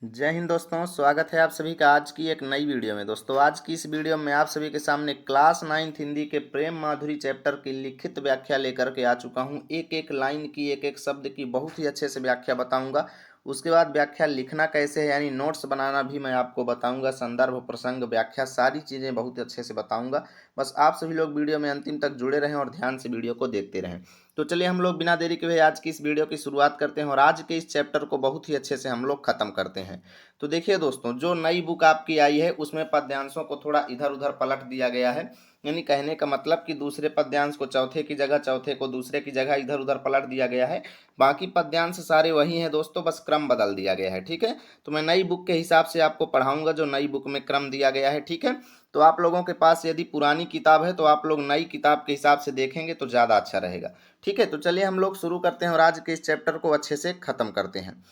जय हिंद दोस्तों, स्वागत है आप सभी का आज की एक नई वीडियो में। दोस्तों आज की इस वीडियो में आप सभी के सामने क्लास 9th हिंदी के प्रेम माधुरी चैप्टर की लिखित व्याख्या लेकर के आ चुका हूं। एक एक लाइन की, एक एक शब्द की बहुत ही अच्छे से व्याख्या बताऊंगा। उसके बाद व्याख्या लिखना कैसे है, यानी नोट्स बनाना भी मैं आपको बताऊंगा। संदर्भ, प्रसंग, व्याख्या सारी चीज़ें बहुत अच्छे से बताऊंगा। बस आप सभी लोग वीडियो में अंतिम तक जुड़े रहें और ध्यान से वीडियो को देखते रहें। तो चलिए हम लोग बिना देरी के हुए आज की इस वीडियो की शुरुआत करते हैं और आज के इस चैप्टर को बहुत ही अच्छे से हम लोग खत्म करते हैं। तो देखिए दोस्तों, जो नई बुक आपकी आई है उसमें पद्यांशों को थोड़ा इधर उधर पलट दिया गया है। यानी कहने का मतलब कि दूसरे पद्यांश को चौथे की जगह, चौथे को दूसरे की जगह इधर उधर पलट दिया गया है। बाकी पद्यांश सारे वही हैं दोस्तों, बस क्रम बदल दिया गया है। ठीक है, तो मैं नई बुक के हिसाब से आपको पढ़ाऊंगा जो नई बुक में क्रम दिया गया है। ठीक है, तो आप लोगों के पास यदि पुरानी किताब है तो आप लोग नई किताब के हिसाब से देखेंगे तो ज़्यादा अच्छा रहेगा। ठीक है, तो चलिए हम लोग शुरू करते हैं और आज के इस चैप्टर को अच्छे से ख़त्म करते हैं।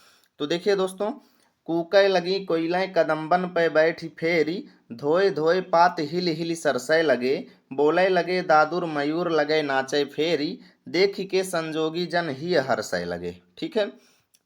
तो देखिए दोस्तों, कूकै लगी कोयलें कदम्बन पे बैठी फेरी, धोए धोए पात हिल हिल सरसै लगे, बोले लगे दादुर मयूर लगे नाचे फेरी, देखी के संजोगी जन ही हर्षै लगे। ठीक है,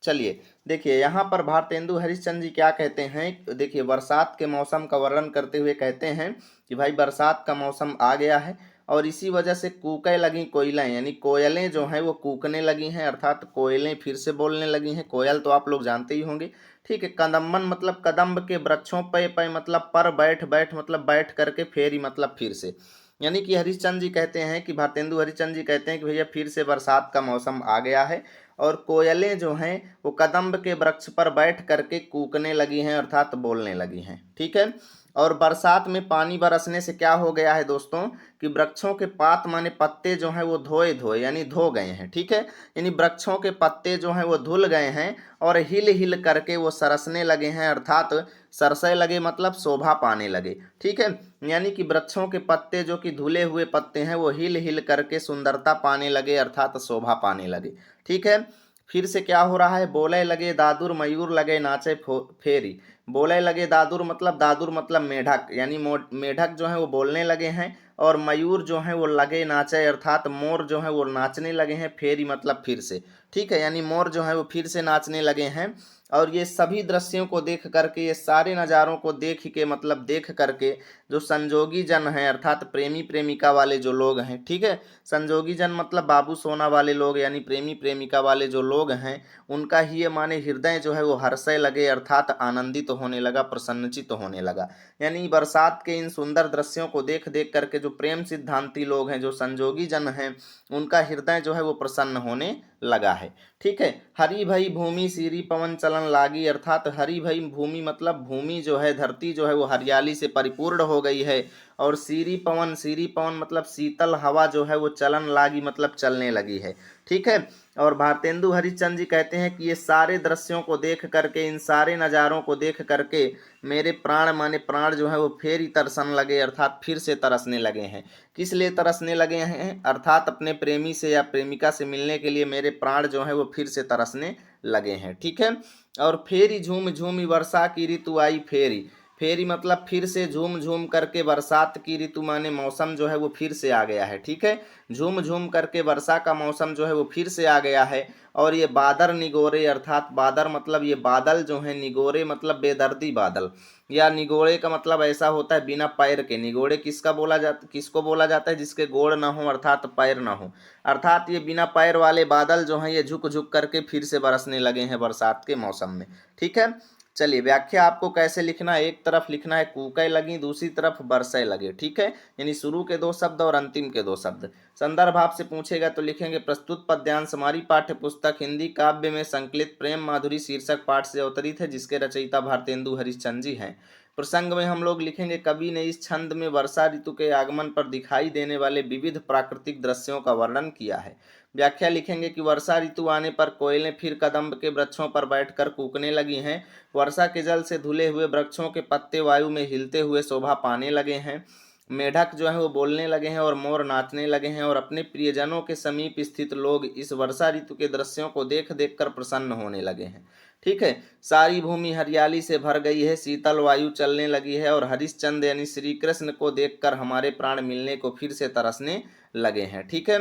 चलिए देखिए यहाँ पर भारतेंदु हरिश्चंद्र जी क्या कहते हैं। देखिए बरसात के मौसम का वर्णन करते हुए कहते हैं कि भाई बरसात का मौसम आ गया है और इसी वजह से कूके लगी कोयलें, यानी कोयलें जो हैं वो कूकने लगी हैं, अर्थात कोयलें फिर से बोलने लगी हैं। कोयल तो आप लोग जानते ही होंगे। ठीक है, कदम्बन मतलब कदम्ब के वृक्षों पे मतलब पर, बैठ बैठ मतलब बैठ करके, फेरी मतलब फिर से। यानी कि हरिश्चंद्र जी कहते हैं कि भारतेंदु हरिश्चंद्र जी कहते हैं कि भैया फिर से बरसात का मौसम आ गया है और कोयलें जो हैं वो कदम्ब के वृक्ष पर बैठ करके कूकने लगी हैं, अर्थात बोलने लगी हैं। ठीक है, और बरसात में पानी बरसने से क्या हो गया है दोस्तों कि वृक्षों के पात माने पत्ते जो हैं वो धोए धोए यानी धो गए हैं। ठीक है, यानी वृक्षों के पत्ते जो हैं वो धुल गए हैं और हिल हिल करके वो सरसने लगे हैं, अर्थात सरसे लगे मतलब शोभा पाने लगे। ठीक है, यानी कि वृक्षों के पत्ते जो कि धुले हुए पत्ते हैं वो हिल हिल करके सुंदरता पाने लगे, अर्थात शोभा पाने लगे। ठीक है, फिर से क्या हो रहा है, बोले लगे दादुर मयूर लगे नाचे फेरी। बोले लगे दादुर मतलब मेढक, यानी मेढक जो है वो बोलने लगे हैं और मयूर जो है वो लगे नाचे, अर्थात मोर जो है वो नाचने लगे हैं। फेरी मतलब फिर से। ठीक है, यानी मोर जो है वो फिर से नाचने लगे हैं। और ये सभी दृश्यों को देख करके, ये सारे नज़ारों को देख के मतलब देख करके जो संजोगी जन हैं, अर्थात प्रेमी प्रेमिका वाले जो लोग हैं। ठीक है, संजोगी जन मतलब बाबू सोना वाले लोग, यानी प्रेमी प्रेमिका वाले जो लोग हैं, उनका ही ये माने हृदय जो है वो हर्षय लगे, अर्थात आनंदित तो होने लगा, प्रसन्नचित तो होने लगा। यानी बरसात के इन सुंदर दृश्यों को देख देख करके जो प्रेम सिद्धांती लोग हैं, जो संजोगी जन हैं, उनका हृदय जो है वो प्रसन्न होने लगा है। ठीक है, हरी भई भूमि सीरी पवन चलन लागी, अर्थात हरी भई भूमि मतलब भूमि जो है, धरती जो है वो हरियाली से परिपूर्ण हो गई है। और सीरी पवन मतलब शीतल हवा जो है वो चलन लागी मतलब चलने लगी है। ठीक है, और भारतेंदु हरिश्चंद्र जी कहते हैं कि ये सारे दृश्यों को देख करके, इन सारे नज़ारों को देख करके मेरे प्राण माने प्राण जो है वो फिर ही तरसन लगे, अर्थात फिर से तरसने लगे हैं। किस लिए तरसने लगे हैं, अर्थात अपने प्रेमी से या प्रेमिका से मिलने के लिए मेरे प्राण जो है वो फिर से तरसने लगे हैं। ठीक है, और फेरी झूम झूमी वर्षा की ऋतु आई फेरी। फेरी मतलब फिर से, झूम झूम करके बरसात की ऋतु माने मौसम जो है वो फिर से आ गया है। ठीक है, झूम झूम करके वर्षा का मौसम जो है वो फिर से आ गया है। और ये बादर निगोरे, अर्थात बादर मतलब ये बादल जो है, निगोरे मतलब बेदर्दी बादल, या निगोड़े का मतलब ऐसा होता है बिना पैर के। निगोड़े किसको बोला जाता है, जिसके गोड़ ना हो, अर्थात पैर ना हो। अर्थात ये बिना पैर वाले बादल जो हैं ये झुक झुक करके फिर से बरसने लगे हैं बरसात के मौसम में। ठीक है, चलिए व्याख्या आपको कैसे लिखना है, एक तरफ लिखना है कूकै लगी, दूसरी तरफ बरसै लगे। ठीक है, यानी शुरू के दो शब्द और अंतिम के दो शब्द। संदर्भ आपसे पूछेगा तो लिखेंगे प्रस्तुत पद्यांश हमारी पाठ्य पुस्तक हिंदी काव्य में संकलित प्रेम माधुरी शीर्षक पाठ से अवतरित है, जिसके रचयिता भारतेंदु हरिश्चंद्र जी हैं। प्रसंग में हम लोग लिखेंगे कवि ने इस छंद में वर्षा ऋतु के आगमन पर दिखाई देने वाले विविध प्राकृतिक दृश्यों का वर्णन किया है। व्याख्या लिखेंगे कि वर्षा ऋतु आने पर कोयलें फिर कदम्ब के वृक्षों पर बैठकर कूकने लगी हैं। वर्षा के जल से धुले हुए वृक्षों के पत्ते वायु में हिलते हुए शोभा पाने लगे हैं। मेढक जो है वो बोलने लगे हैं और मोर नाचने लगे हैं और अपने प्रियजनों के समीप स्थित लोग इस वर्षा ऋतु के दृश्यों को देख देख कर प्रसन्न होने लगे हैं। ठीक है, सारी भूमि हरियाली से भर गई है, शीतल वायु चलने लगी है और हरिश्चंद्र यानी श्री कृष्ण को देखकर हमारे प्राण मिलने को फिर से तरसने लगे हैं। ठीक है,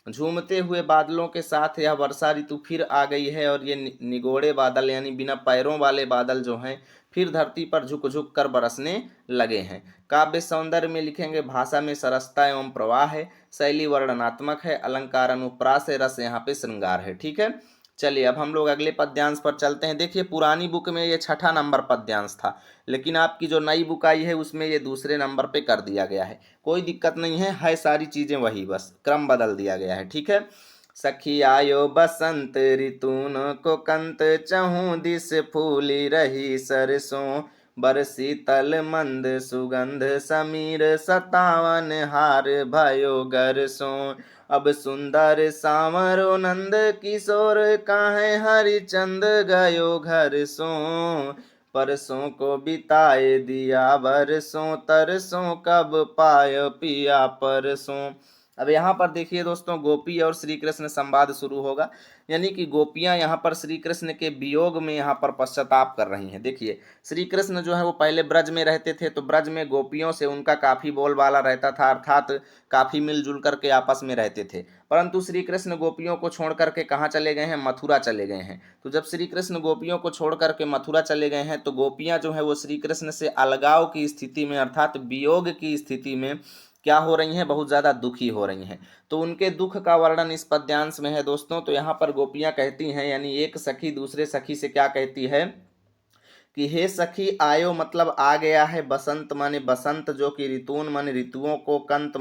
झूमते हुए बादलों के साथ यह वर्षा ऋतु फिर आ गई है और ये निगोड़े बादल यानी बिना पैरों वाले बादल जो हैं फिर धरती पर झुक झुक कर बरसने लगे हैं। काव्य सौंदर्य में लिखेंगे भाषा में सरसता एवं प्रवाह है, शैली वर्णनात्मक है, अलंकार अनुप्रास है, रस यहाँ पे श्रृंगार है। ठीक है, चलिए अब हम लोग अगले पद्यांश पर चलते हैं। देखिए पुरानी बुक में ये 6ठा नंबर पद्यांश था, लेकिन आपकी जो नई बुक आई है उसमें ये दूसरे नंबर पे कर दिया गया है। कोई दिक्कत नहीं है सारी चीजें वही, बस क्रम बदल दिया गया है। ठीक है, सखी आयो बसंत ऋतुन को कंत चहूँ दिस फूली रही सरसों, बरसी तल मंद सुगंध समीर सतावन हार भयो गरसों, अब सुंदर सांवरो नंद किशोर काहे हरिचंद गयो घर सो, परसों को बिताए दिया बरसों तरसों कब पाय पिया परसों। अब यहाँ पर देखिए दोस्तों, गोपी और श्री कृष्ण संवाद शुरू होगा, यानी कि गोपियाँ यहाँ पर श्री कृष्ण के वियोग में यहाँ पर पश्चाताप कर रही हैं। देखिए श्री कृष्ण जो है वो पहले ब्रज में रहते थे, तो ब्रज में गोपियों से उनका काफ़ी बोलबाला रहता था, अर्थात काफ़ी मिलजुल करके आपस में रहते थे। परंतु श्री कृष्ण गोपियों को छोड़ करके कहाँ चले गए हैं? मथुरा चले गए हैं। तो जब श्री कृष्ण गोपियों को छोड़ करके मथुरा चले गए हैं तो गोपियाँ जो है वो श्री कृष्ण से अलगाव की स्थिति में अर्थात वियोग की स्थिति में क्या हो रही हैं? बहुत ज़्यादा दुखी हो रही हैं। तो उनके दुख का वर्णन इस पद्यांश में है दोस्तों। तो यहाँ पर गोपियाँ कहती हैं, यानी एक सखी दूसरे सखी से क्या कहती है कि हे सखी आयो मतलब आ गया है, बसंत माने बसंत जो कि ऋतुन माने ऋतुओं को, कंत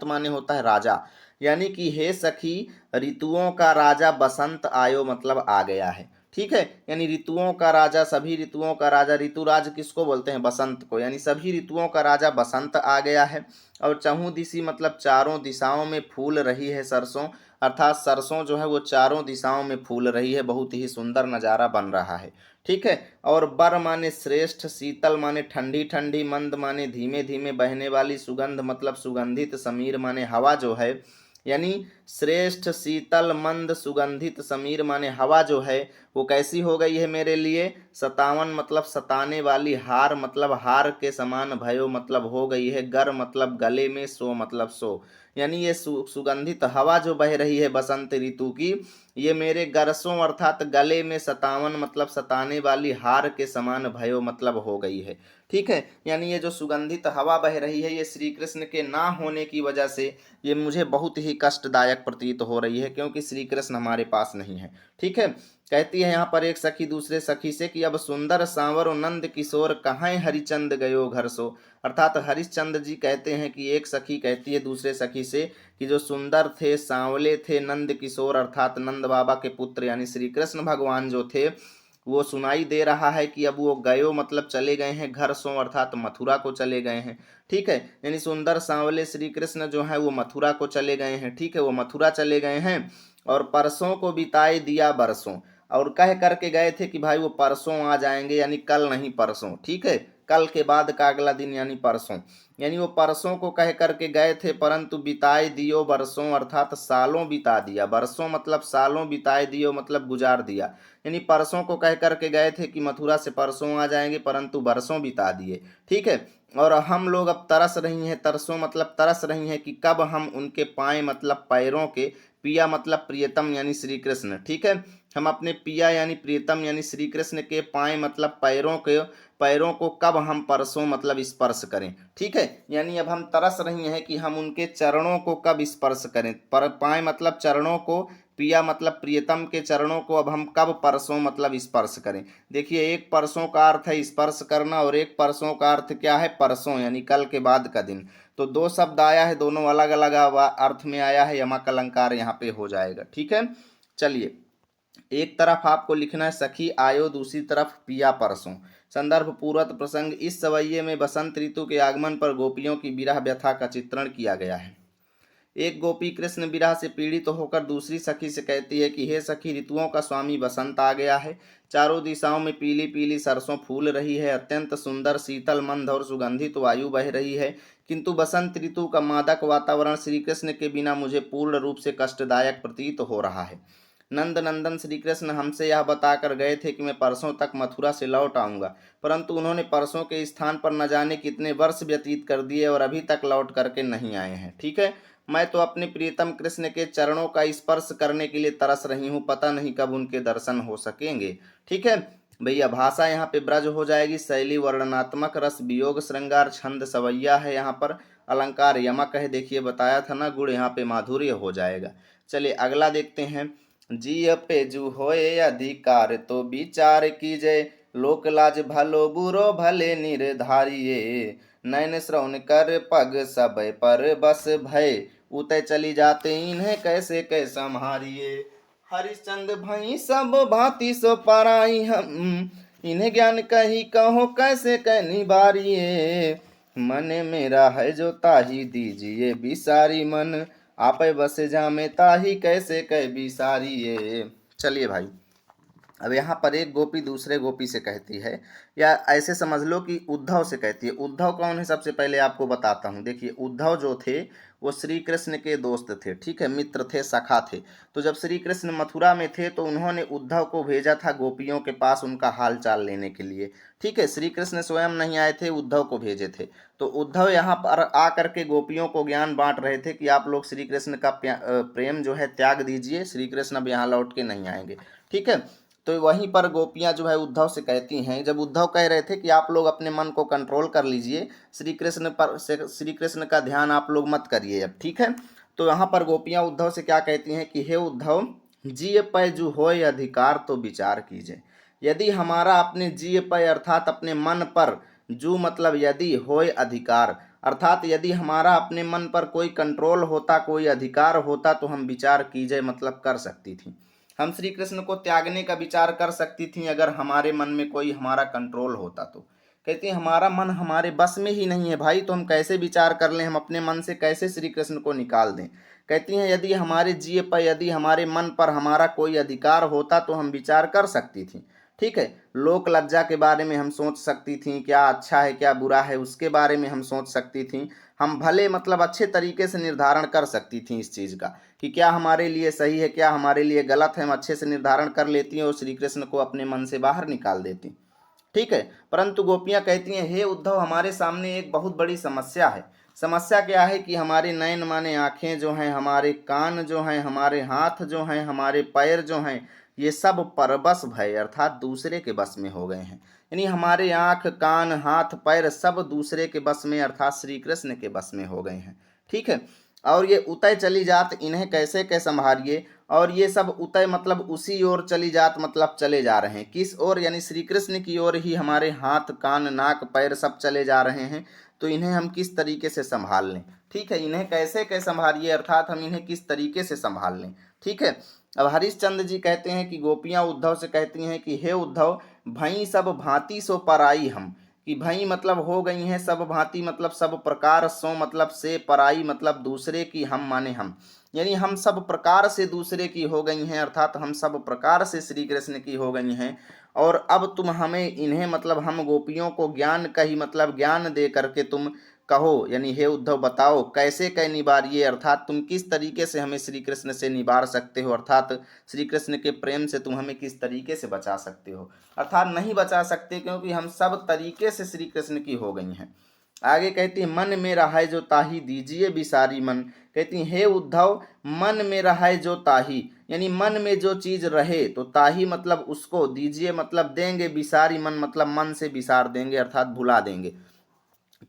माने होता है राजा, यानी कि हे सखी ऋतुओं का राजा बसंत आयो मतलब आ गया है। ठीक है, यानी ऋतुओं का राजा, सभी ऋतुओं का राजा, ऋतुराज किसको बोलते हैं? बसंत को, यानी सभी ऋतुओं का राजा बसंत आ गया है। और चहुँ दिशी मतलब चारों दिशाओं में फूल रही है सरसों, अर्थात सरसों जो है वो चारों दिशाओं में फूल रही है, बहुत ही सुंदर नज़ारा बन रहा है। ठीक है, और बर माने श्रेष्ठ, शीतल माने ठंडी ठंडी, मंद माने धीमे धीमे बहने वाली, सुगंध मतलब सुगंधित, समीर माने हवा जो है, यानी श्रेष्ठ शीतल मंद सुगंधित, समीर माने हवा जो है वो कैसी हो गई है मेरे लिए? सतावन मतलब सताने वाली, हार मतलब हार के समान, भयो मतलब हो गई है, गर मतलब गले में, सो मतलब सो, यानी ये सुगंधित हवा जो बह रही है बसंत ऋतु की, ये मेरे गरसों अर्थात गले में, सतावन मतलब सताने वाली, हार के समान, भयो मतलब हो गई है। ठीक है, यानी ये जो सुगंधित हवा बह रही है ये श्री कृष्ण के ना होने की वजह से ये मुझे बहुत ही कष्टदायक प्रतीत हो रही है, क्योंकि श्री कृष्ण हमारे पास नहीं है। ठीक है, कहती है यहाँ पर एक सखी दूसरे सखी से कि अब सुंदर सांवर नंद किशोर कहाँ हरिचंद गयो घर सो, अर्थात हरिश्चंद्र जी कहते हैं कि एक सखी कहती है दूसरे सखी से कि जो सुंदर थे, सांवले थे, नंद किशोर अर्थात नंद बाबा के पुत्र यानी श्री कृष्ण भगवान जो थे, वो सुनाई दे रहा है कि अब वो गयो मतलब चले गए हैं घर सो, अर्थात मथुरा को चले गए हैं। ठीक है, यानी सुंदर सांवले श्री कृष्ण जो है वो मथुरा को चले गए हैं। ठीक है, वो मथुरा चले गए हैं और परसों को बिताए दिया बरसों, और कह करके गए थे कि भाई वो परसों आ जाएंगे, यानी कल नहीं परसों। ठीक है, कल के बाद का अगला दिन यानी परसों, यानी वो परसों को कह करके गए थे, परंतु बिताए दियो बरसों अर्थात सालों बिता दिया, बरसों मतलब सालों, बिताए दियो मतलब गुजार दिया, यानी परसों को कह करके गए थे कि मथुरा से परसों आ जाएंगे, परंतु बरसों बिता दिए। ठीक है, और हम लोग अब तरस रही हैं, तरसों मतलब तरस रही हैं कि कब हम उनके पाएं मतलब पैरों के, पिया मतलब प्रियतम यानी श्री कृष्ण। ठीक है, हम अपने पिया यानी प्रियतम यानी श्री कृष्ण के पाएं मतलब पैरों के, पैरों को कब हम परसों मतलब स्पर्श करें। ठीक है, यानी अब हम तरस रही हैं कि हम उनके चरणों को कब स्पर्श करें, पर पाएं मतलब चरणों को, पिया मतलब प्रियतम के चरणों को अब हम कब परसों मतलब स्पर्श करें। देखिए एक परसों का अर्थ है स्पर्श करना और एक परसों का अर्थ क्या है? परसों, यानी कल के बाद का दिन। तो दो शब्द आया है, दोनों अलग अलग अर्थ में आया है, यमक अलंकार यहाँ पे हो जाएगा। ठीक है, चलिए एक तरफ आपको लिखना है सखी आयो, दूसरी तरफ पिया परसों। संदर्भ पूर्वत प्रसंग, इस सवैये में बसंत ऋतु के आगमन पर गोपियों की विरह व्यथा का चित्रण किया गया है। एक गोपी कृष्ण विरह से पीड़ित तो होकर दूसरी सखी से कहती है कि हे सखी ऋतुओं का स्वामी बसंत आ गया है, चारों दिशाओं में पीली पीली सरसों फूल रही है, अत्यंत सुंदर शीतल मंद और सुगंधित वायु बह रही है, किंतु बसंत ऋतु का मादक वातावरण श्री कृष्ण के बिना मुझे पूर्ण रूप से कष्टदायक प्रतीत हो रहा है। नंद नंदन श्री कृष्ण हमसे यह बताकर गए थे कि मैं परसों तक मथुरा से लौट आऊंगा, परंतु उन्होंने परसों के स्थान पर न जाने कितने वर्ष व्यतीत कर दिए और अभी तक लौट करके नहीं आए हैं। ठीक है, मैं तो अपने प्रियतम कृष्ण के चरणों का स्पर्श करने के लिए तरस रही हूँ, पता नहीं कब उनके दर्शन हो सकेंगे। ठीक है भैया, भाषा यहाँ पे ब्रज हो जाएगी, शैली वर्णनात्मक, रस वियोग श्रृंगार, छंद सवैया है यहाँ पर, अलंकार यमक है, देखिए बताया था ना, गुण यहाँ पे माधुर्य हो जाएगा। चलिए अगला देखते हैं। जिय पे जू होए अधिकार तो विचार कीजिए, लोक लाज भलो बुरो भले निर्धारिये, नैन श्रवण कर पग सब पर बस भय, उतय चली जाते इन्हें कैसे कै संहारिये, हरिश्चंद्र भई सब भांति सो पराई हम, इन्हें ज्ञान कही कहो कैसे कै निबारिये, मन मेरा है जो ताही दीजिए बिसारी मन, आपे बस जामे ताही कैसे कै बिसारिये। चलिए भाई, अब यहाँ पर एक गोपी दूसरे गोपी से कहती है, या ऐसे समझ लो कि उद्धव से कहती है। उद्धव कौन है सबसे पहले आपको बताता हूँ। देखिए उद्धव जो थे वो श्री कृष्ण के दोस्त थे, ठीक है, मित्र थे, सखा थे। तो जब श्री कृष्ण मथुरा में थे तो उन्होंने उद्धव को भेजा था गोपियों के पास उनका हाल चाल लेने के लिए। ठीक है, श्री कृष्ण स्वयं नहीं आए थे, उद्धव को भेजे थे। तो उद्धव यहाँ पर आकर के गोपियों को ज्ञान बांट रहे थे कि आप लोग श्री कृष्ण का प्रेम जो है त्याग दीजिए, श्री कृष्ण अब यहाँ लौट के नहीं आएंगे। ठीक है, तो वहीं पर गोपियां जो है उद्धव से कहती हैं, जब उद्धव कह रहे थे कि आप लोग अपने मन को कंट्रोल कर लीजिए, श्री कृष्ण पर से श्री कृष्ण का ध्यान आप लोग मत करिए अब। ठीक है, तो यहाँ पर गोपियां उद्धव से क्या कहती हैं कि हे उद्धव, जिय पै जू होय अधिकार तो विचार कीजिए। यदि हमारा अपने जिय पै अर्थात अपने मन पर, जू मतलब यदि, होय अधिकार अर्थात यदि हमारा अपने मन पर कोई कंट्रोल होता, कोई अधिकार होता, तो हम विचार कीजिए मतलब कर सकती थी, हम श्री कृष्ण को त्यागने का विचार कर सकती थी अगर हमारे मन में कोई हमारा कंट्रोल होता तो। कहती है हमारा मन हमारे बस में ही नहीं है भाई, तो हम कैसे विचार कर लें, हम अपने मन से कैसे श्री कृष्ण को निकाल दें। कहती हैं यदि हमारे जिए पर, यदि हमारे मन पर हमारा कोई अधिकार होता तो हम विचार कर सकती थी। ठीक है, लोक लज्जा के बारे में हम सोच सकती थी, क्या अच्छा है क्या बुरा है उसके बारे में हम सोच सकती थी, हम भले मतलब अच्छे तरीके से निर्धारण कर सकती थी इस चीज़ का कि क्या हमारे लिए सही है क्या हमारे लिए गलत है, हम अच्छे से निर्धारण कर लेती हैं और श्री कृष्ण को अपने मन से बाहर निकाल देती। ठीक है, परंतु गोपियां कहती हैं हे उद्धव, हमारे सामने एक बहुत बड़ी समस्या है। समस्या क्या है कि हमारे नयन माने आंखें जो हैं, हमारे कान जो हैं, हमारे हाथ जो हैं, हमारे पैर जो हैं, ये सब परबस भय अर्थात दूसरे के बस में हो गए हैं। यानी हमारे आंख कान हाथ पैर सब दूसरे के बस में अर्थात श्री कृष्ण के बस में हो गए हैं। ठीक है, और ये उतय चली जात इन्हें कैसे कै संभारिए, और ये सब उतय मतलब उसी ओर चली जात मतलब चले जा रहे हैं, किस ओर, यानी श्री कृष्ण की ओर ही हमारे हाथ कान नाक पैर सब चले जा रहे हैं। तो इन्हें हम किस तरीके से संभाल लें। ठीक है, इन्हें कैसे कै संभालिए अर्थात हम इन्हें किस तरीके से संभाल लें। ठीक है, अब हरिश्चंद्र जी कहते हैं कि गोपियां उद्धव से कहती हैं कि हे उद्धव, भई सब भांति सो पराई हम, कि भई मतलब हो गई हैं, सब भांति मतलब सब प्रकार, सो मतलब से, पराई मतलब दूसरे की, हम माने हम, यानी हम सब प्रकार से दूसरे की हो गई हैं अर्थात हम सब प्रकार से श्री कृष्ण की हो गई हैं। और अब तुम हमें इन्हें मतलब हम गोपियों को ज्ञान का ही मतलब ज्ञान दे करके तुम कहो, यानी हे उद्धव बताओ कैसे कै निबारिए अर्थात तुम किस तरीके से हमें श्री कृष्ण से निबार सकते हो, अर्थात श्री कृष्ण के प्रेम से तुम हमें किस तरीके से बचा सकते हो। अर्थात नहीं बचा सकते क्योंकि हम सब तरीके से श्री कृष्ण की हो गई हैं। आगे कहती है मन में रहाय जो ताही दीजिए बिसारी मन। कहती हे उद्धव, मन में रहाय जो ताही, यानी मन में जो चीज रहे तो ताही मतलब उसको, दीजिए मतलब देंगे, बिसारी मन मतलब मन से बिसार देंगे अर्थात भुला देंगे।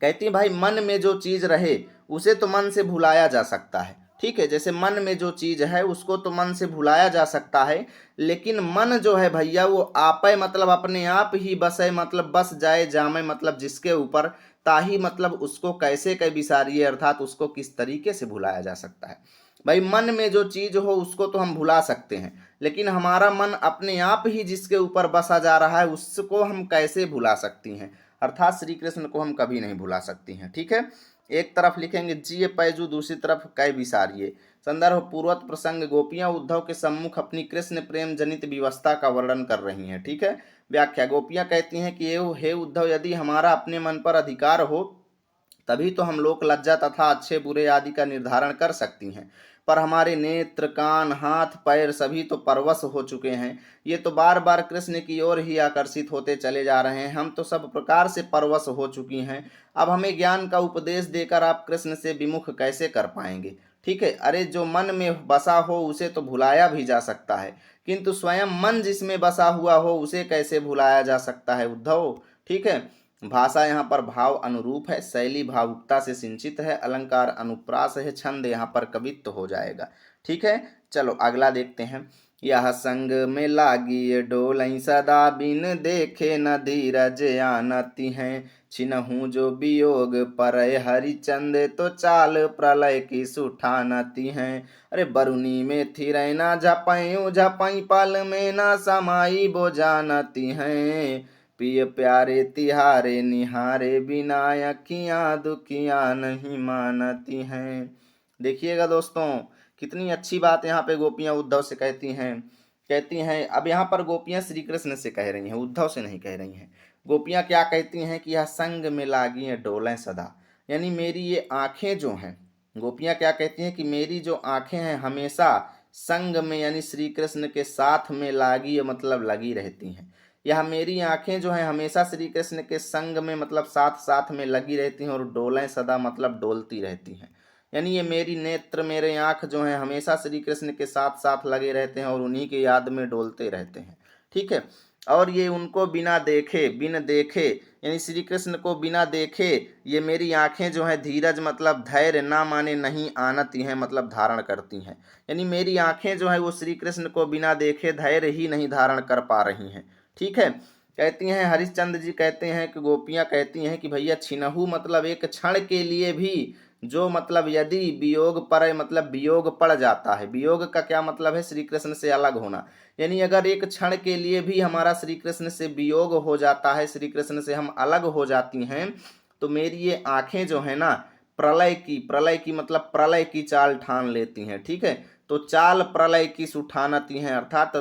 कहती है भाई मन में जो चीज रहे उसे तो मन से भुलाया जा सकता है। ठीक है, जैसे मन में जो चीज है उसको तो मन से भुलाया जा सकता है, लेकिन मन जो है भैया वो आपे मतलब अपने आप ही बसे मतलब बस जाए जामे मतलब जिसके ऊपर, ताही मतलब उसको कैसे कै बिसारिए अर्थात उसको किस तरीके से भुलाया जा सकता है। भाई मन में जो चीज हो उसको तो हम भुला सकते हैं, लेकिन हमारा मन अपने आप ही जिसके ऊपर बसा जा रहा है उसको हम कैसे भुला सकती हैं, अर्थात श्री कृष्ण को हम कभी नहीं भुला सकती हैं। ठीक है, एक तरफ लिखेंगे जिय पैजू, दूसरी तरफ कै बिसारिए। संदर्भ पूर्वत प्रसंग, गोपियां उद्धव के सम्मुख अपनी कृष्ण प्रेम जनित व्यवस्था का वर्णन कर रही हैं। ठीक है, व्याख्या, गोपियां कहती हैं कि हे उद्धव, यदि हमारा अपने मन पर अधिकार हो तभी तो हम लोक लज्जा तथा अच्छे बुरे आदि का निर्धारण कर सकती हैं, पर हमारे नेत्र कान हाथ पैर सभी तो परवश हो चुके हैं, ये तो बार बार कृष्ण की ओर ही आकर्षित होते चले जा रहे हैं, हम तो सब प्रकार से परवश हो चुकी हैं। अब हमें ज्ञान का उपदेश देकर आप कृष्ण से विमुख कैसे कर पाएंगे। ठीक है। अरे जो मन में बसा हो उसे तो भुलाया भी जा सकता है, किंतु स्वयं मन जिसमें बसा हुआ हो उसे कैसे भुलाया जा सकता है उद्धव। ठीक है। भाषा यहाँ पर भाव अनुरूप है, शैली भावुकता से सिंचित है, अलंकार अनुप्रास है, छंद यहाँ पर कवित्व हो जाएगा। ठीक है। चलो अगला देखते हैं। यह संग में लागी डोलई सदा, बिन देखे न धीरज आनती हैं। छिनहु जो वियोग परय हरिचंद, तो चाल प्रलय की सुठानती हैं। अरे बरुनी में थी रहना झपयूं झपई, पल में न समाई बो जानती हैं। पिय प्यारे तिहारे निहारे, बिना अखियां दुखियां नहीं मानती हैं। देखिएगा दोस्तों, कितनी अच्छी बात यहाँ पे गोपियां उद्धव से कहती हैं। अब यहाँ पर गोपियां श्री कृष्ण से कह रही हैं, उद्धव से नहीं कह रही हैं। गोपियां क्या कहती हैं कि यह संग में लागी है डोलें सदा, यानी मेरी ये आंखें जो हैं, गोपियां क्या कहती हैं कि मेरी जो आंखें हैं हमेशा संग में यानी श्री कृष्ण के साथ में लागी है, मतलब लगी रहती हैं। यह मेरी आंखें जो हैं हमेशा श्री कृष्ण के संग में मतलब साथ साथ में लगी रहती हैं, और डोलें सदा मतलब डोलती रहती हैं। यानी ये मेरी नेत्र मेरे आँख जो हैं हमेशा श्री कृष्ण के साथ साथ लगे रहते हैं और उन्हीं की याद में डोलते रहते हैं। ठीक है। और ये उनको बिना देखे, बिन देखे यानी श्री कृष्ण को बिना देखे ये मेरी आंखें जो हैं धीरज मतलब धैर्य ना माने नहीं आनती हैं, मतलब धारण करती हैं। यानी मेरी आंखें जो हैं वो श्री कृष्ण को बिना देखे धैर्य ही नहीं धारण कर पा रही हैं। ठीक है। कहती हैं, हरिश्चंद्र जी कहते हैं कि गोपियां कहती हैं कि भैया छिनहु मतलब एक क्षण के लिए भी, जो मतलब यदि वियोग पर मतलब वियोग पड़ जाता है, वियोग का क्या मतलब है, श्री कृष्ण से अलग होना। यानी अगर एक क्षण के लिए भी हमारा श्री कृष्ण से वियोग हो जाता है, श्री कृष्ण से हम अलग हो जाती हैं, तो मेरी ये आंखें जो है ना प्रलय की मतलब प्रलय की चाल ठान लेती हैं। ठीक है। तो चाल प्रलय की सुठानती हैं, अर्थात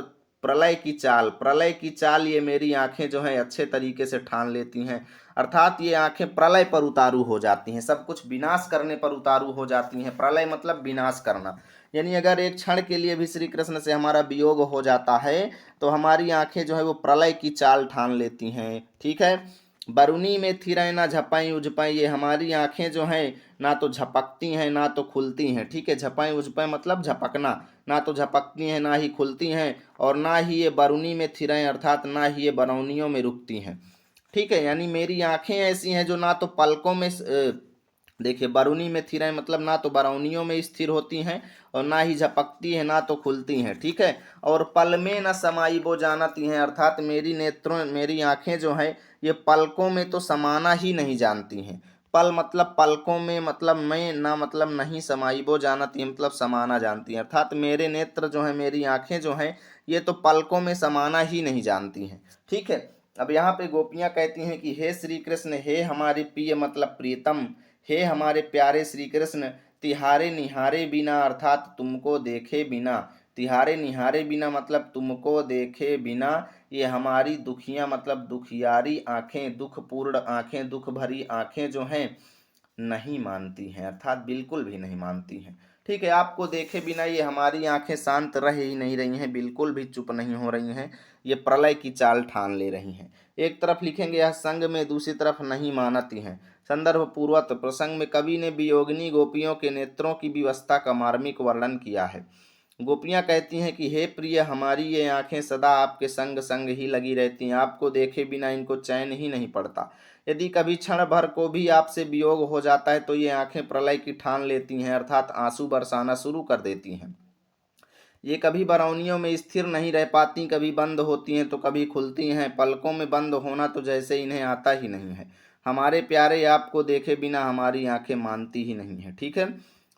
प्रलय की चाल ये मेरी आंखें जो हैं अच्छे तरीके से ठान लेती हैं, अर्थात ये आंखें प्रलय पर उतारू हो जाती हैं, सब कुछ विनाश करने पर उतारू हो जाती हैं। प्रलय मतलब विनाश करना, यानी अगर एक क्षण के लिए भी श्री कृष्ण से हमारा वियोग हो जाता है तो हमारी आंखें जो है वो प्रलय की चाल ठान लेती हैं। ठीक है। बरुनी में थिरय ना झपाई उझपाई, ये हमारी आंखें जो हैं ना तो झपकती हैं ना तो खुलती हैं। ठीक है। झपाई उझपाई मतलब झपकना, ना तो झपकती हैं ना ही खुलती हैं, और ना ही ये बरुनी में थिरय अर्थात ना ही ये बरौनियों में रुकती हैं। ठीक है। यानी मेरी आंखें ऐसी हैं जो ना तो पलकों में देखिए बरुनी में थिरय मतलब ना तो बरौनियों में स्थिर होती हैं और ना ही झपकती है ना तो खुलती हैं। ठीक है। और पल में न समाई बो जानती हैं, अर्थात मेरी आंखें जो हैं ये पलकों में तो समाना ही नहीं जानती हैं। पल मतलब पलकों में, मतलब मैं ना मतलब नहीं, समाई बो जानती है मतलब समाना जानती हैं, अर्थात मेरे नेत्र जो हैं मेरी आंखें जो हैं ये तो पलकों में समाना ही नहीं जानती हैं। ठीक है। अब यहाँ पे गोपियाँ कहती हैं कि हे श्री कृष्ण, हे हमारे प्रिय मतलब प्रियतम, हे हमारे प्यारे श्री कृष्ण, तिहारे निहारे बिना अर्थात तुमको देखे बिना, तिहारे निहारे बिना मतलब तुमको देखे बिना ये हमारी दुखियां मतलब दुखियारी आंखें, दुखपूर्ण आंखें, दुख भरी आंखें जो हैं नहीं मानती हैं, अर्थात बिल्कुल भी नहीं मानती हैं। ठीक है। आपको देखे बिना ये हमारी आंखें शांत रह ही नहीं रही हैं, बिल्कुल भी चुप नहीं हो रही हैं, ये प्रलय की चाल ठान ले रही हैं। एक तरफ लिखेंगे यह संग में, दूसरी तरफ नहीं मानती हैं। संदर्भ पूर्वत प्रसंग में कवि ने वियोगिनी गोपियों के नेत्रों की विवस्था का मार्मिक वर्णन किया है। गोपियां कहती हैं कि हे प्रिय, हमारी ये आंखें सदा आपके संग संग ही लगी रहती हैं, आपको देखे बिना इनको चैन ही नहीं पड़ता। यदि कभी क्षण भर को भी आपसे वियोग हो जाता है तो ये आंखें प्रलय की ठान लेती हैं, अर्थात आंसू बरसाना शुरू कर देती हैं। ये कभी बरौनियों में स्थिर नहीं रह पाती, कभी बंद होती हैं तो कभी खुलती हैं, पलकों में बंद होना तो जैसे इन्हें आता ही नहीं है। हमारे प्यारे, आपको देखे बिना हमारी आंखें मानती ही नहीं है। ठीक है।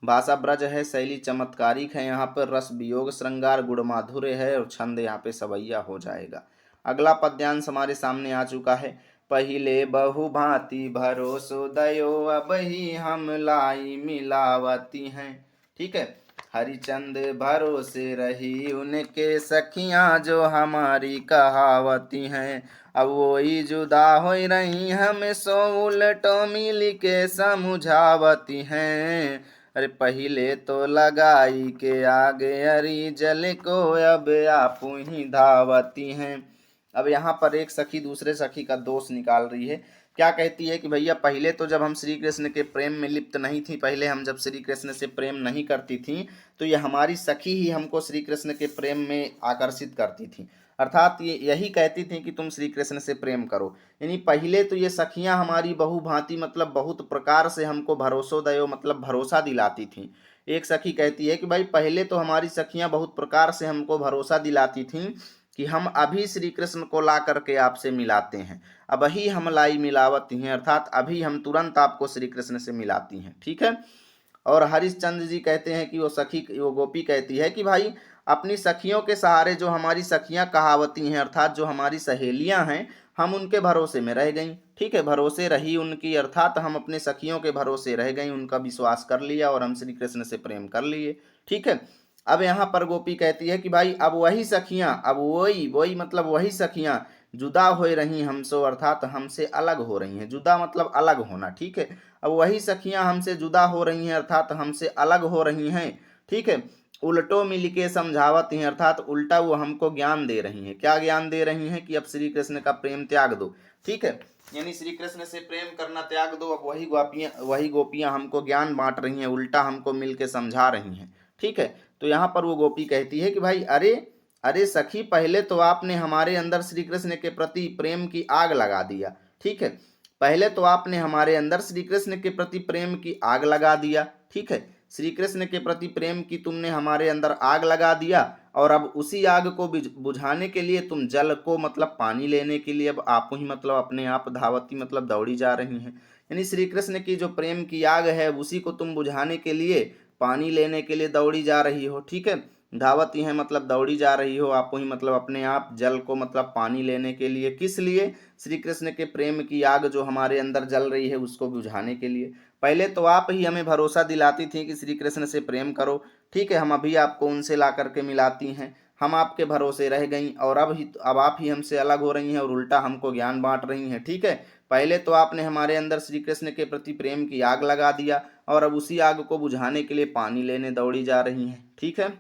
भाषा ब्रज है, शैली चमत्कारिक है, यहाँ पर रस वियोग श्रृंगार गुण माधुर्य है, और छंद यहाँ पे सवैया हो जाएगा। अगला पद्यांश हमारे सामने आ चुका है। पहिले बहु भांति भरोसो दयो, अब ही हम लाई मिलावती हैं। ठीक है। हरिचंद भरोसे रही उनके सखियां, जो हमारी कहावती हैं, अब वही जुदा हो रही हमें, सो उलटो मिल के समझावती हैं। अरे पहिले तो लगाई के आगे अरी जल को, अब आप ही धावती हैं। अब यहाँ पर एक सखी दूसरे सखी का दोष निकाल रही है। क्या कहती है कि भैया पहले तो जब हम श्री कृष्ण के प्रेम में लिप्त नहीं थी, पहले हम जब श्री कृष्ण से प्रेम नहीं करती थी, तो ये हमारी सखी ही हमको श्री कृष्ण के प्रेम में आकर्षित करती थी, अर्थात ये यही कहती थी कि तुम श्री कृष्ण से प्रेम करो। यानी पहले तो ये सखियां हमारी बहुभांति मतलब बहुत प्रकार से हमको भरोसोदयो मतलब भरोसा दिलाती थी। एक सखी कहती है कि भाई पहले तो हमारी सखियां बहुत प्रकार से हमको भरोसा दिलाती थीं कि हम अभी श्री कृष्ण को ला करके आपसे मिलाते हैं, अब ही हम लाई मिलावत हैं, अर्थात अभी हम तुरंत आपको श्री कृष्ण से मिलाती हैं। ठीक है। और हरिश्चंद्र जी कहते हैं कि वो गोपी कहती है कि भाई अपनी सखियों के सहारे जो हमारी सखियां कहावती हैं, अर्थात जो हमारी सहेलियां हैं, हम उनके भरोसे में रह गई। ठीक है, भरोसे रही उनकी, अर्थात हम अपने सखियों के भरोसे रह गई, उनका विश्वास कर लिया और हम श्री कृष्ण से प्रेम कर लिए। ठीक है। अब यहाँ पर गोपी कहती है कि भाई अब वही सखियां, अब वही वही मतलब वही सखियां जुदा हो रही हमसे, अर्थात हमसे अलग हो रही हैं। जुदा मतलब अलग होना। ठीक है। अब वही सखियां हमसे जुदा हो रही हैं, अर्थात हमसे अलग हो रही हैं। ठीक है। उल्टो मिल के समझावत हैं, अर्थात उल्टा वो हमको ज्ञान दे रही हैं। क्या ज्ञान दे रही हैं कि अब श्री कृष्ण का प्रेम त्याग दो। ठीक है। यानी श्री कृष्ण से प्रेम करना त्याग दो। अब वही गोपियां हमको ज्ञान बांट रही हैं, उल्टा हमको मिल के समझा रही हैं। ठीक है। तो यहाँ पर वो गोपी कहती है कि भाई अरे अरे सखी, पहले तो आपने हमारे अंदर श्री कृष्ण के प्रति प्रेम की आग लगा दिया। ठीक है। पहले तो आपने हमारे अंदर श्री कृष्ण के प्रति प्रेम की आग लगा दिया। ठीक है। श्री कृष्ण के प्रति प्रेम की तुमने हमारे अंदर आग लगा दिया, और अब उसी आग को बुझाने के लिए तुम जल को मतलब पानी लेने के लिए अब आप ही मतलब अपने आप धावती मतलब दौड़ी जा रही हैं। यानी श्री कृष्ण की जो प्रेम की आग है उसी को तुम बुझाने के लिए पानी लेने के लिए दौड़ी जा रही हो। ठीक है। धावती है मतलब दौड़ी जा रही हो, आप ही मतलब अपने आप जल को मतलब पानी लेने के लिए। किस लिए? श्री कृष्ण के प्रेम की आग जो हमारे अंदर जल रही है उसको बुझाने के लिए। पहले तो आप ही हमें भरोसा दिलाती थी कि श्री कृष्ण से प्रेम करो। ठीक है। हम अभी आपको उनसे ला करके मिलाती हैं, हम आपके भरोसे रह गई, और अब आप ही हमसे अलग हो रही हैं और उल्टा हमको ज्ञान बांट रही हैं। ठीक है। पहले तो आपने हमारे अंदर श्री कृष्ण के प्रति प्रेम की आग लगा दिया, और अब उसी आग को बुझाने के लिए पानी लेने दौड़ी जा रही हैं। ठीक है।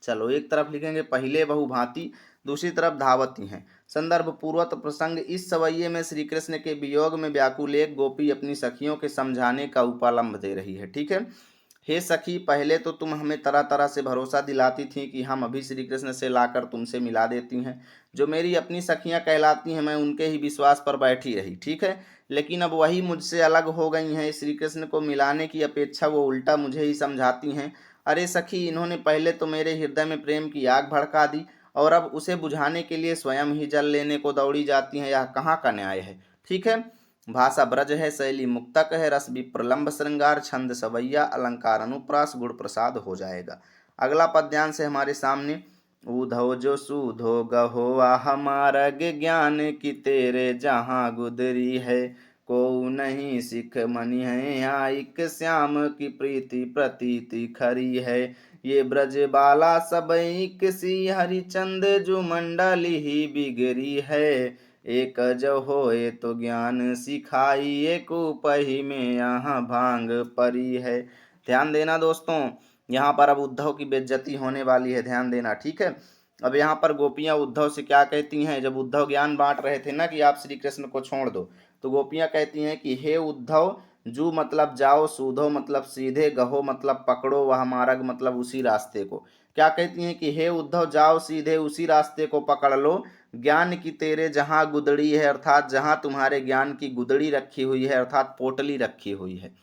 चलो एक तरफ लिखेंगे पहले बहुभांति, दूसरी तरफ धावती हैं। संदर्भ पूर्वत प्रसंग, इस सवैये में श्री कृष्ण के वियोग में व्याकुल एक गोपी अपनी सखियों के समझाने का उपालंब दे रही है। ठीक है। हे सखी, पहले तो तुम हमें तरह तरह से भरोसा दिलाती थी कि हम अभी श्री कृष्ण से लाकर तुमसे मिला देती हैं। जो मेरी अपनी सखियां कहलाती हैं मैं उनके ही विश्वास पर बैठी रही। ठीक है। लेकिन अब वही मुझसे अलग हो गई हैं, श्री कृष्ण को मिलाने की अपेक्षा वो उल्टा मुझे ही समझाती हैं। अरे सखी, इन्होंने पहले तो मेरे हृदय में प्रेम की आग भड़का दी, और अब उसे बुझाने के लिए स्वयं ही जल लेने को दौड़ी जाती हैं। यह कहाँ का न्याय है। ठीक है। भाषा ब्रज है, शैली मुक्तक है, रस भी प्रलंब श्रृंगार, छंद सवैया, अलंकार अनुप्रास, गुण प्रसाद हो जाएगा। अगला पद्यांश है हमारे सामने। उधो जो सूधो गहो हमारग ज्ञान की तेरे जहाँ गुदरी है, को नहीं सिख मनि है आइक श्याम की प्रीति प्रतीति खरी है। ये ब्रज बाला सब एक सी हरिचंद जो मंडली ही बिगड़ी है, एक जो होए तो ज्ञान सिखाई एक उपही में यहाँ भांग परी है। ध्यान देना दोस्तों, यहाँ पर अब उद्धव की बेइज्जती होने वाली है, ध्यान देना। ठीक है। अब यहाँ पर गोपियाँ उद्धव से क्या कहती हैं, जब उद्धव ज्ञान बांट रहे थे ना कि आप श्री कृष्ण को छोड़ दो, तो गोपियाँ कहती हैं कि हे उद्धव, जू मतलब जाओ, सूधो मतलब सीधे, गहो मतलब पकड़ो, वह मार्ग मतलब उसी रास्ते को। क्या कहती हैं कि हे उद्धव, जाओ सीधे उसी रास्ते को पकड़ लो, ज्ञान की तेरे जहाँ गुदड़ी है, अर्थात जहाँ तुम्हारे ज्ञान की गुदड़ी रखी हुई है, अर्थात पोटली रखी हुई है।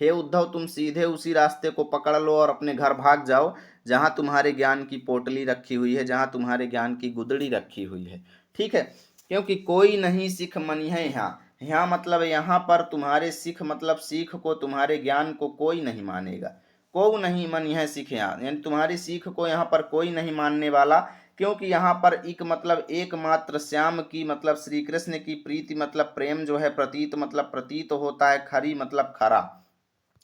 हे उद्धव, तुम सीधे उसी रास्ते को पकड़ लो और अपने घर भाग जाओ जहाँ तुम्हारे ज्ञान की पोटली रखी हुई है, जहाँ तुम्हारे ज्ञान की गुदड़ी रखी हुई है। ठीक है। क्योंकि कोई नहीं सिख मनि है यहाँ, यहाँ मतलब यहाँ पर तुम्हारे सिख मतलब सीख को, तुम्हारे ज्ञान को कोई नहीं मानेगा। को नहीं मनि है सिख यहाँ, यानी तुम्हारी सीख को यहाँ पर कोई नहीं मानने वाला। क्योंकि यहाँ पर एक मतलब एकमात्र श्याम की मतलब श्री कृष्ण की प्रीति मतलब प्रेम जो है, प्रतीत मतलब प्रतीत होता है, खरी मतलब खरा।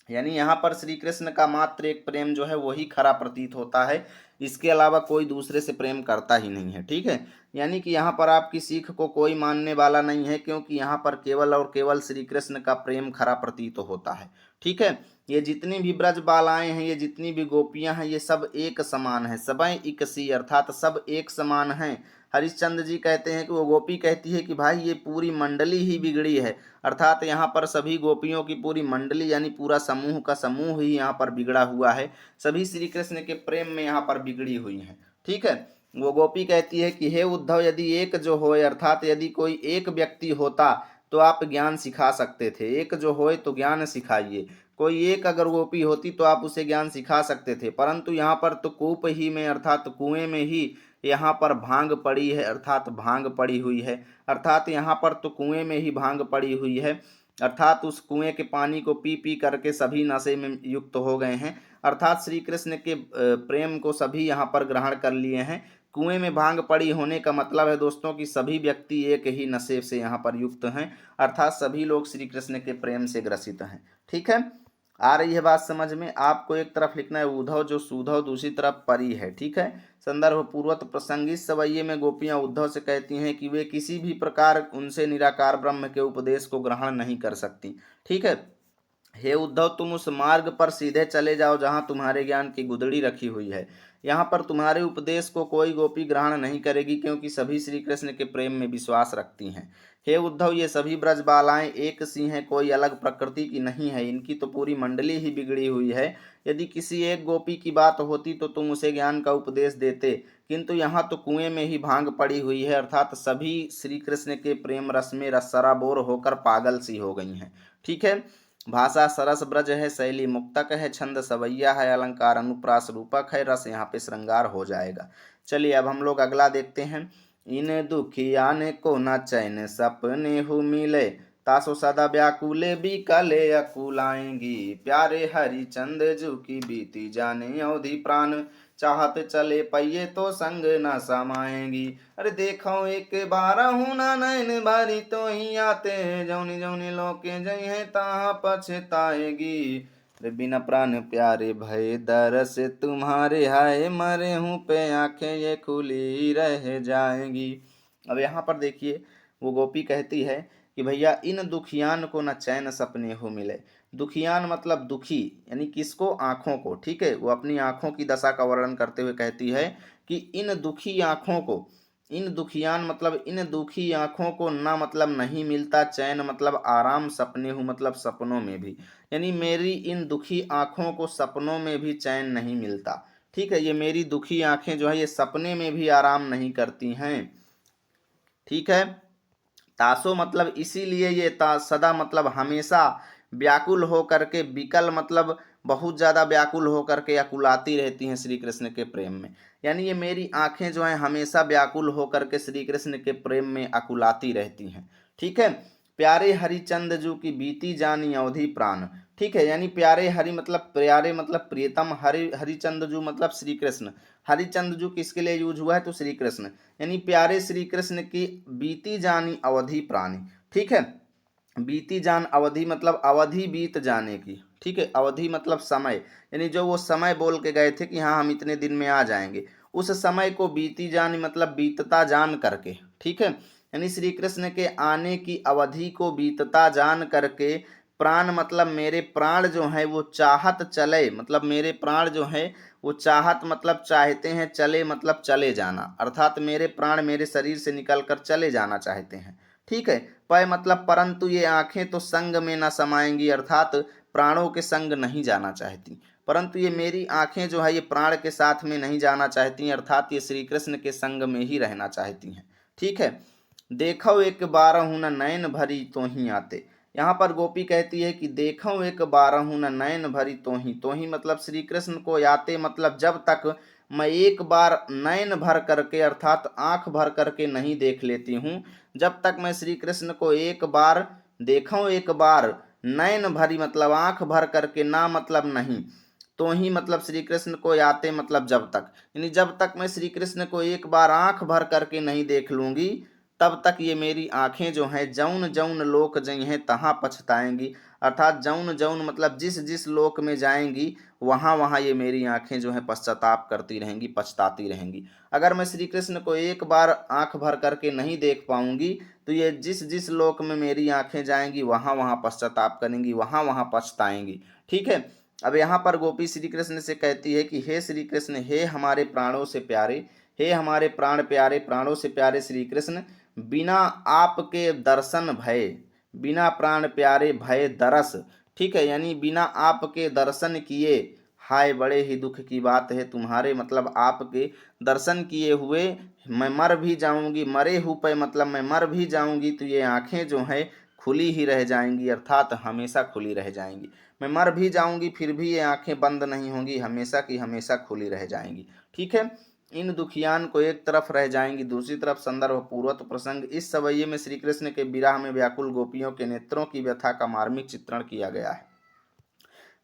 यानी यहाँ पर श्री कृष्ण का मात्र एक प्रेम जो है वही खरा प्रतीत होता है, इसके अलावा कोई दूसरे से प्रेम करता ही नहीं है। ठीक है। यानी कि यहाँ पर आपकी सीख को कोई मानने वाला नहीं है, क्योंकि यहाँ पर केवल और केवल श्री कृष्ण का प्रेम खरा प्रतीत होता है। ठीक है। ये जितनी भी ब्रज बालाएं हैं, ये जितनी भी गोपियां हैं, ये सब एक समान है, सबय एक सी, अर्थात सब एक समान हैं। हरिश्चंद्र जी कहते हैं कि वो गोपी कहती है कि भाई ये पूरी मंडली ही बिगड़ी है, अर्थात यहाँ पर सभी गोपियों की पूरी मंडली यानी पूरा समूह का समूह ही यहाँ पर बिगड़ा हुआ है, सभी श्री कृष्ण के प्रेम में यहाँ पर बिगड़ी हुई हैं। ठीक है, वो गोपी कहती है कि हे उद्धव, यदि एक जो होए, अर्थात यदि कोई एक व्यक्ति होता तो आप ज्ञान सिखा सकते थे, एक जो होए तो ज्ञान सिखाइए। कोई एक अगर गोपी होती तो आप उसे ज्ञान सिखा सकते थे, परंतु यहाँ पर तो कूप ही में अर्थात कुएं में ही यहाँ पर भांग पड़ी है, अर्थात भांग पड़ी हुई है, अर्थात यहाँ पर तो कुएं में ही भांग पड़ी हुई है, अर्थात उस कुएं के पानी को पी पी करके सभी नशे में युक्त हो गए हैं, अर्थात श्री कृष्ण के प्रेम को सभी यहाँ पर ग्रहण कर लिए हैं। कुएं में भांग पड़ी होने का मतलब है दोस्तों कि सभी व्यक्ति एक ही नशे से यहाँ पर युक्त हैं, अर्थात सभी लोग श्री कृष्ण के प्रेम से ग्रसित हैं। ठीक है, आ रही है बात समझ में? आपको एक तरफ लिखना है उद्धव जो सुधव, दूसरी तरफ परी है। ठीक है, संदर्भ पूर्वक प्रसंग इस सवैये में गोपियां उद्धव से कहती हैं कि वे किसी भी प्रकार उनसे निराकार ब्रह्म के उपदेश को ग्रहण नहीं कर सकती। ठीक है, हे उद्धव, तुम उस मार्ग पर सीधे चले जाओ जहां तुम्हारे ज्ञान की गुदड़ी रखी हुई है। यहाँ पर तुम्हारे उपदेश को कोई गोपी ग्रहण नहीं करेगी, क्योंकि सभी श्री कृष्ण के प्रेम में विश्वास रखती हैं। हे उद्धव, ये सभी ब्रज बालाएं एक सी हैं, कोई अलग प्रकृति की नहीं है, इनकी तो पूरी मंडली ही बिगड़ी हुई है। यदि किसी एक गोपी की बात होती तो तुम उसे ज्ञान का उपदेश देते, किंतु यहाँ तो कुएं में ही भांग पड़ी हुई है, अर्थात सभी श्री कृष्ण के प्रेम रस में रसराबोर होकर पागल सी हो गई हैं। ठीक है, भाषा सरस ब्रज है, शैली मुक्तक है, छंद सवैया है, अलंकार अनुप्रास रूपक है, रस यहाँ पे श्रृंगार हो जाएगा। चलिए अब हम लोग अगला देखते हैं। इन दुखियान को न चैन सपने हु मिले, तासो सदा व्याकुले बिकले अकुलाएंगी, प्यारे हरिचंद जू की बीती जाने अवधि प्राण, चाहत चले पहिए तो संग न समाएंगी। अरे देखो एक बार हूँ ना नैन भरी तो ही आते, जौनी जौनी लोके जई है ताहा पछताएगी। अरे बिना प्राण प्यारे भय दरस तुम्हारे, हाय मरे हूँ पे आंखें ये खुली रह जाएंगी। अब यहाँ पर देखिए वो गोपी कहती है कि भैया इन दुखियान को न चैन सपने हो मिले। दुखियान मतलब दुखी, यानी किसको? आँखों को। ठीक है, वो अपनी आँखों की दशा का वर्णन करते हुए कहती है कि इन दुखी आँखों को, इन दुखियान मतलब इन दुखी आँखों को ना मतलब नहीं मिलता चैन मतलब आराम, सपने हूँ मतलब सपनों में भी, यानी मेरी इन दुखी आँखों को सपनों में भी चैन नहीं मिलता। ठीक है, ये मेरी दुखी आँखें जो है ये सपने में भी आराम नहीं करती हैं। ठीक है, तासो मतलब इसीलिए ये सदा मतलब हमेशा व्याकुल हो करके, विकल मतलब बहुत ज़्यादा व्याकुल हो करके अकुलाती रहती हैं श्री कृष्ण के प्रेम में, यानी ये मेरी आंखें जो हैं हमेशा व्याकुल हो करके श्री कृष्ण के प्रेम में अकुलाती रहती हैं। ठीक है, प्यारे हरिचंद जू की बीती जानी अवधि प्राण। ठीक है, यानी प्यारे हरि मतलब प्यारे मतलब प्रियतम, हरिचंद जू मतलब श्री कृष्ण, हरिचंद जू किसके लिए यूज हुआ है? तो श्री कृष्ण, यानी प्यारे श्री कृष्ण की बीती जानी अवधि प्राणी। ठीक है, बीती जान अवधि मतलब अवधि बीत जाने की। ठीक है, अवधि मतलब समय, यानी जो वो समय बोल के गए थे कि हाँ हम इतने दिन में आ जाएंगे, उस समय को बीती जानी मतलब बीतता जान करके। ठीक है, यानी श्री कृष्ण के आने की अवधि को बीतता जान करके, प्राण मतलब मेरे प्राण जो है वो चाहत चले, मतलब मेरे प्राण जो है वो चाहत मतलब चाहते हैं, चले मतलब चले जाना, अर्थात मेरे प्राण मेरे शरीर से निकलकर चले जाना चाहते हैं। ठीक है, पय मतलब परंतु ये आंखें तो संग में न समाएंगी, अर्थात प्राणों के संग नहीं जाना चाहती, परंतु ये मेरी आंखें जो है ये प्राण के साथ में नहीं जाना चाहती, अर्थात ये श्री कृष्ण के संग में ही रहना चाहती हैं। ठीक है, देखो एक बारहु न नैन भरी तो ही आते। यहाँ पर गोपी कहती है कि देखो एक बारहु न नैन भरी तो ही मतलब श्री कृष्ण को याते मतलब जब तक मैं एक बार नैन भर करके अर्थात आंख भर करके नहीं देख लेती हूँ, जब तक मैं श्री कृष्ण को एक बार देखूं, एक बार नैन भरी मतलब आंख भर करके, ना मतलब नहीं, तो ही मतलब श्री कृष्ण को याते मतलब जब तक, यानी जब तक मैं श्री कृष्ण को एक बार आंख भर करके नहीं देख लूंगी तब तक ये मेरी आंखें जो हैं जौन जौन लोक जई हैं तहाँ पछताएंगी, अर्थात जौन जौन मतलब जिस जिस लोक में जाएंगी वहाँ वहाँ ये मेरी आंखें जो हैं पश्चाताप करती रहेंगी, पछताती रहेंगी। अगर मैं श्री कृष्ण को एक बार आंख भर करके नहीं देख पाऊंगी तो ये जिस जिस लोक में मेरी आंखें जाएंगी वहाँ वहाँ पश्चाताप करेंगी, वहाँ वहाँ पछताएंगी। ठीक है, अब यहाँ पर गोपी श्री कृष्ण से कहती है कि हे श्री कृष्ण, हे हमारे प्राणों से प्यारे, हे हमारे प्राण प्यारे, प्राणों से प्यारे श्री कृष्ण, बिना आपके दर्शन भय, बिना प्राण प्यारे भय दरस। ठीक है, यानी बिना आपके दर्शन किए, हाय बड़े ही दुख की बात है तुम्हारे, मतलब आपके दर्शन किए हुए मैं मर भी जाऊंगी, मरे हूँ पे मतलब मैं मर भी जाऊंगी तो ये आंखें जो है खुली ही रह जाएंगी, अर्थात हमेशा खुली रह जाएंगी। मैं मर भी जाऊंगी फिर भी ये आंखें बंद नहीं होंगी, हमेशा की हमेशा खुली रह जाएंगी। ठीक है, इन दुखियान को एक तरफ रह जाएंगी, दूसरी तरफ संदर्भ पूर्वक प्रसंग। इस सवैये में श्री कृष्ण के विरह में व्याकुल गोपियों के नेत्रों की व्यथा का मार्मिक चित्रण किया गया है।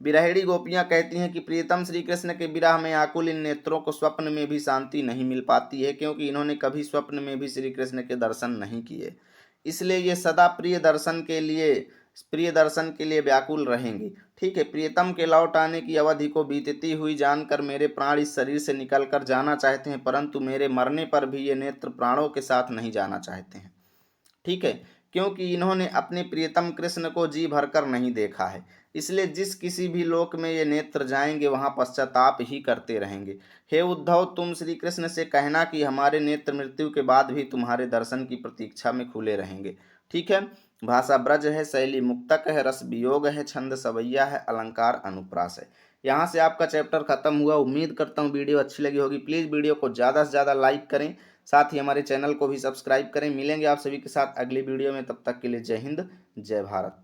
विरहिणी गोपियां कहती हैं कि प्रियतम श्री कृष्ण के विरह में आकुल इन नेत्रों को स्वप्न में भी शांति नहीं मिल पाती है, क्योंकि इन्होंने कभी स्वप्न में भी श्री कृष्ण के दर्शन नहीं किए, इसलिए ये सदा प्रिय दर्शन के लिए व्याकुल रहेंगी। ठीक है, प्रियतम के लौट आने की अवधि को बीतती हुई जानकर मेरे प्राण इस शरीर से निकलकर जाना चाहते हैं, परंतु मेरे मरने पर भी ये नेत्र प्राणों के साथ नहीं जाना चाहते हैं। ठीक है, क्योंकि इन्होंने अपने प्रियतम कृष्ण को जी भरकर नहीं देखा है, इसलिए जिस किसी भी लोक में ये नेत्र जाएंगे वहां पश्चाताप ही करते रहेंगे। हे उद्धव, तुम श्री कृष्ण से कहना कि हमारे नेत्र मृत्यु के बाद भी तुम्हारे दर्शन की प्रतीक्षा में खुले रहेंगे। ठीक है, भाषा ब्रज है, शैली मुक्तक है, रस वियोग है, छंद सवैया है, अलंकार अनुप्रास है। यहाँ से आपका चैप्टर खत्म हुआ। उम्मीद करता हूँ वीडियो अच्छी लगी होगी। प्लीज़ वीडियो को ज़्यादा से ज़्यादा लाइक करें, साथ ही हमारे चैनल को भी सब्सक्राइब करें। मिलेंगे आप सभी के साथ अगली वीडियो में, तब तक के लिए जय हिंद, जय भारत।